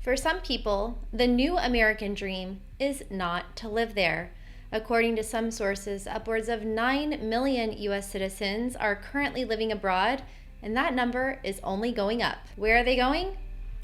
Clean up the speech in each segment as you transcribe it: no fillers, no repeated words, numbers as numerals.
For some people, the new American dream is not to live there. According to some sources, upwards of 9 million U.S. citizens are currently living abroad, and that number is only going up. Where are they going?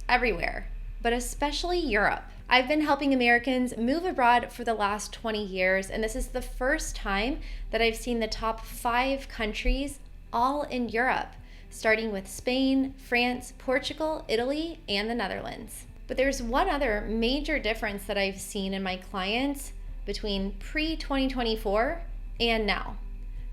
Everywhere, but especially Europe. I've been helping Americans move abroad for the last 20 years, and this is the first time that I've seen the top 5 countries all in Europe, starting with Spain, France, Portugal, Italy, and the Netherlands. But there's one other major difference that I've seen in my clients between pre-2024 and now.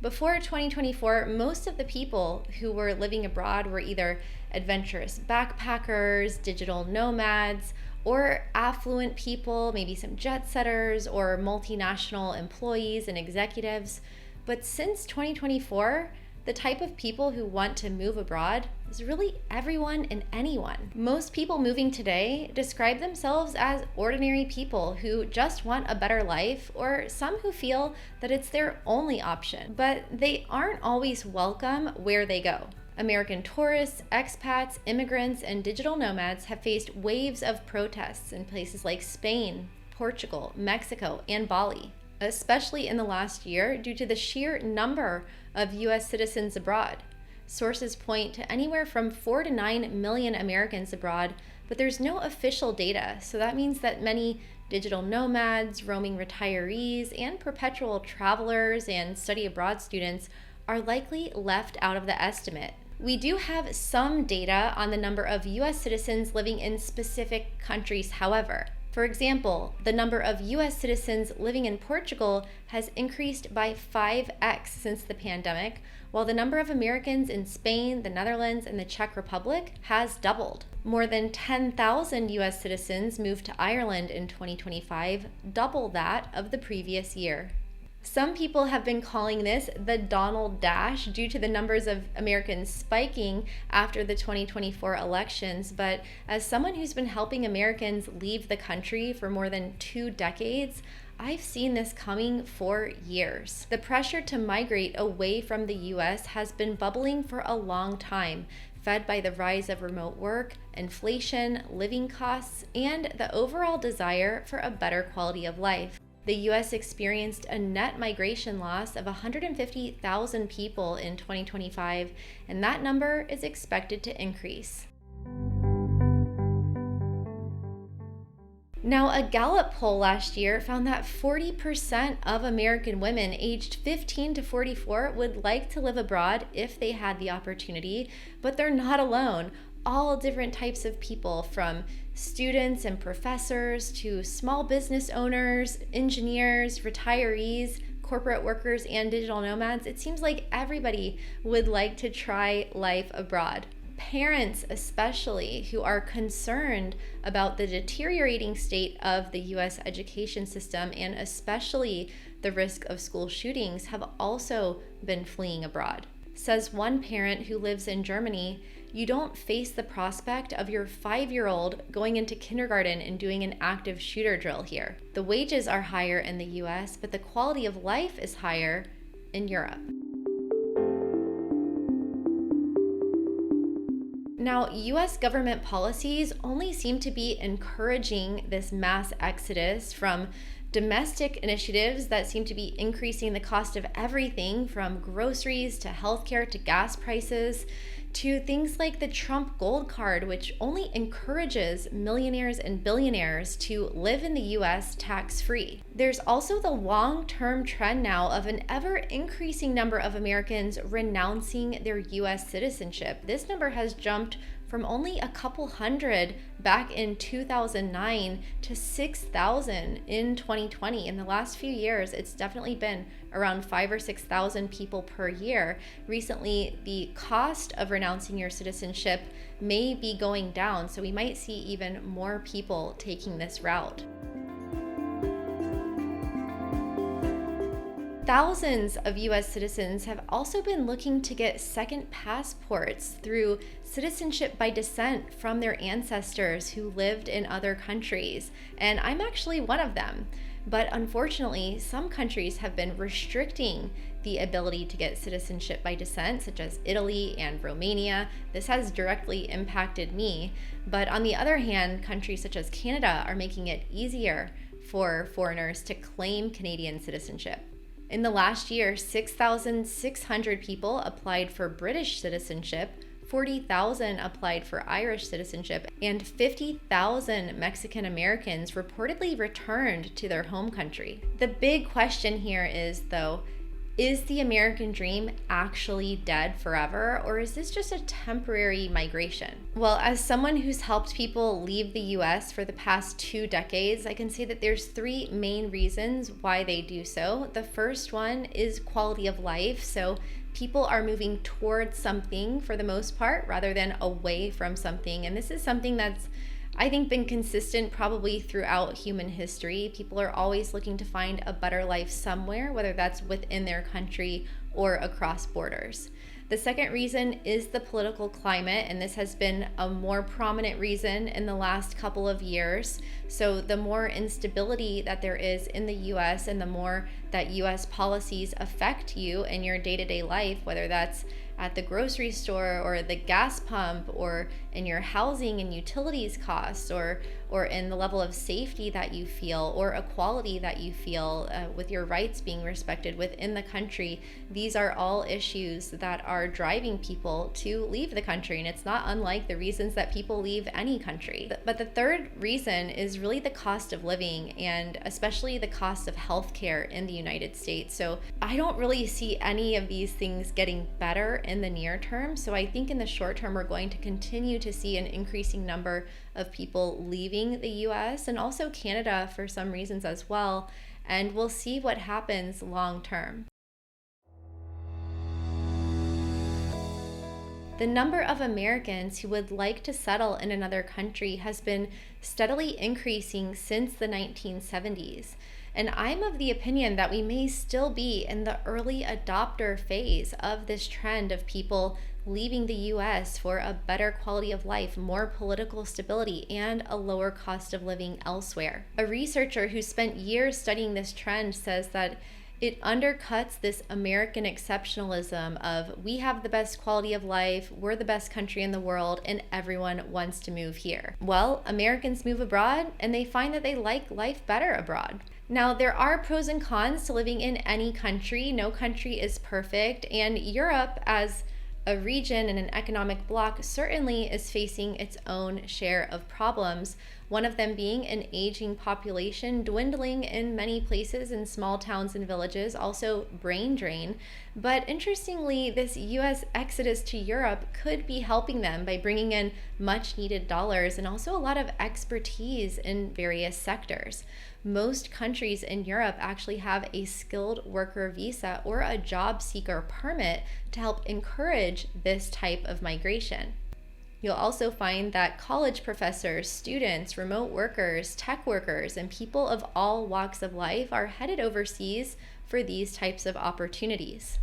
Before 2024, most of the people who were living abroad were either adventurous backpackers, digital nomads, or affluent people, maybe some jet setters or multinational employees and executives. But since 2024, the type of people who want to move abroad is really everyone and anyone. Most people moving today describe themselves as ordinary people who just want a better life, or some who feel that it's their only option, but they aren't always welcome where they go. American tourists, expats, immigrants, and digital nomads have faced waves of protests in places like Spain, Portugal, Mexico, and Bali, especially in the last year due to the sheer number of U.S. citizens abroad. Sources point to anywhere from 4 to 9 million Americans abroad, but there's no official data, so that means that many digital nomads, roaming retirees, and perpetual travelers and study abroad students are likely left out of the estimate. We do have some data on the number of U.S. citizens living in specific countries, however. For example, the number of U.S. citizens living in Portugal has increased by 5x since the pandemic, while the number of Americans in Spain, the Netherlands, and the Czech Republic has doubled. More than 10,000 U.S. citizens moved to Ireland in 2025, double that of the previous year. Some people have been calling this the Donald Dash due to the numbers of Americans spiking after the 2024 elections, but as someone who's been helping Americans leave the country for more than 2 decades, I've seen this coming for years. The pressure to migrate away from the U.S. has been bubbling for a long time, fed by the rise of remote work, inflation, living costs, and the overall desire for a better quality of life. The U.S. experienced a net migration loss of 150,000 people in 2025, and that number is expected to increase. Now, a Gallup poll last year found that 40% of American women aged 15 to 44 would like to live abroad if they had the opportunity, but they're not alone. All different types of people, from students and professors to small business owners, engineers, retirees, corporate workers, and digital nomads. It seems like everybody would like to try life abroad. Parents especially, who are concerned about the deteriorating state of the U.S. education system and especially the risk of school shootings, have also been fleeing abroad. Says one parent who lives in Germany, "You don't face the prospect of your 5-year-old going into kindergarten and doing an active shooter drill here. The wages are higher in the US, but the quality of life is higher in Europe." Now, US government policies only seem to be encouraging this mass exodus, from domestic initiatives that seem to be increasing the cost of everything from groceries to healthcare to gas prices, to things like the Trump Gold Card, which only encourages millionaires and billionaires to live in the US tax-free. There's also the long-term trend now of an ever-increasing number of Americans renouncing their US citizenship. This number has jumped from only a couple hundred back in 2009 to 6,000 in 2020. In the last few years, it's definitely been around 5,000 or 6,000 people per year. Recently, the cost of renouncing your citizenship may be going down, so we might see even more people taking this route. Thousands of US citizens have also been looking to get second passports through citizenship by descent from their ancestors who lived in other countries, and I'm actually one of them. But unfortunately, some countries have been restricting the ability to get citizenship by descent, such as Italy and Romania. This has directly impacted me. But on the other hand, countries such as Canada are making it easier for foreigners to claim Canadian citizenship. In the last year, 6,600 people applied for British citizenship, 40,000 applied for Irish citizenship, and 50,000 Mexican Americans reportedly returned to their home country. The big question here is, though, is the American dream actually dead forever, or is this just a temporary migration? Well, as someone who's helped people leave the US for the past 2 decades, I can say that there's 3 main reasons why they do so. The first one is quality of life. So people are moving towards something for the most part rather than away from something. And this is something that's, I think, been consistent probably throughout human history. People are always looking to find a better life somewhere, whether that's within their country or across borders. The second reason is the political climate, and this has been a more prominent reason in the last couple of years. So the more instability that there is in the US and the more that US policies affect you in your day-to-day life, whether that's at the grocery store or the gas pump or in your housing and utilities costs or in the level of safety that you feel or equality that you feel with your rights being respected within the country. These are all issues that are driving people to leave the country, and it's not unlike the reasons that people leave any country. But the third reason is really the cost of living, and especially the cost of healthcare in the United States. So I don't really see any of these things getting better in the near term. So I think in the short term, we're going to continue to see an increasing number of people leaving the US and also Canada for some reasons as well. And we'll see what happens long term. The number of Americans who would like to settle in another country has been steadily increasing since the 1970s. And I'm of the opinion that we may still be in the early adopter phase of this trend of people leaving the US for a better quality of life, more political stability, and a lower cost of living elsewhere. A researcher who spent years studying this trend says that it undercuts this American exceptionalism of we have the best quality of life, we're the best country in the world, and everyone wants to move here. Well, Americans move abroad and they find that they like life better abroad. Now, there are pros and cons to living in any country. No country is perfect, and Europe as a region and an economic bloc certainly is facing its own share of problems, one of them being an aging population, dwindling in many places in small towns and villages, also brain drain. But interestingly, this US exodus to Europe could be helping them by bringing in much needed dollars and also a lot of expertise in various sectors. Most countries in Europe actually have a skilled worker visa or a job seeker permit to help encourage this type of migration. You'll also find that college professors, students, remote workers, tech workers, and people of all walks of life are headed overseas for these types of opportunities.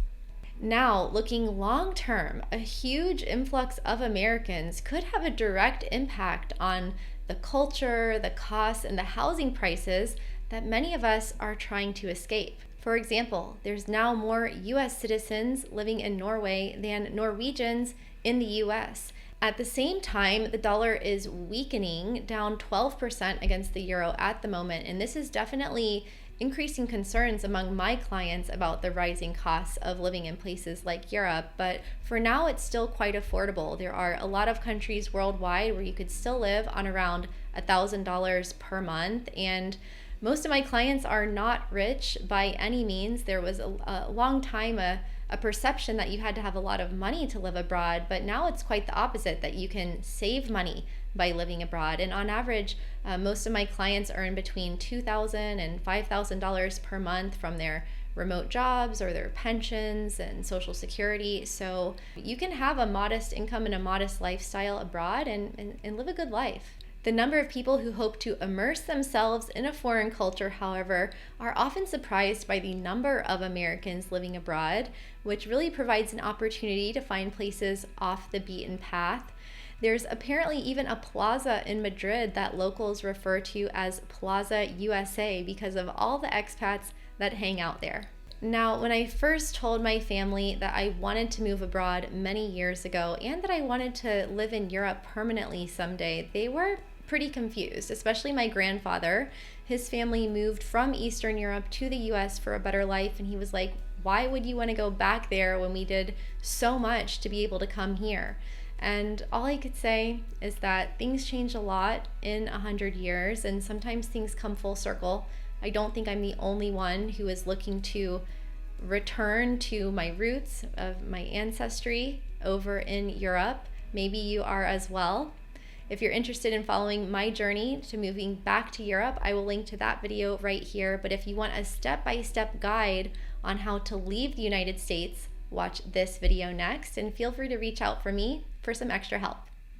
Now, looking long term, a huge influx of Americans could have a direct impact on the culture, the costs, and the housing prices that many of us are trying to escape. For example, there's now more US citizens living in Norway than Norwegians in the US. At the same time, the dollar is weakening, down 12% against the euro at the moment, and this is definitely increasing concerns among my clients about the rising costs of living in places like Europe. But for now, it's still quite affordable. There are a lot of countries worldwide where you could still live on around $1,000 per month, and most of my clients are not rich by any means. There was a long time a perception that you had to have a lot of money to live abroad, but now it's quite the opposite, that you can save money by living abroad. And on average, most of my clients earn between $2,000 and $5,000 per month from their remote jobs or their pensions and Social Security. So you can have a modest income and a modest lifestyle abroad and live a good life. The number of people who hope to immerse themselves in a foreign culture, however, are often surprised by the number of Americans living abroad, which really provides an opportunity to find places off the beaten path. There's apparently even a plaza in Madrid that locals refer to as Plaza USA because of all the expats that hang out there. Now, when I first told my family that I wanted to move abroad many years ago and that I wanted to live in Europe permanently someday, they were pretty confused, especially my grandfather. His family moved from Eastern Europe to the US for a better life, and he was like, why would you want to go back there when we did so much to be able to come here? And all I could say is that things change a lot in 100 years, and sometimes things come full circle. I don't think I'm the only one who is looking to return to my roots of my ancestry over in Europe. Maybe you are as well. If you're interested in following my journey to moving back to Europe, I will link to that video right here. But if you want a step-by-step guide on how to leave the United States, watch this video next, and feel free to reach out for me for some extra help.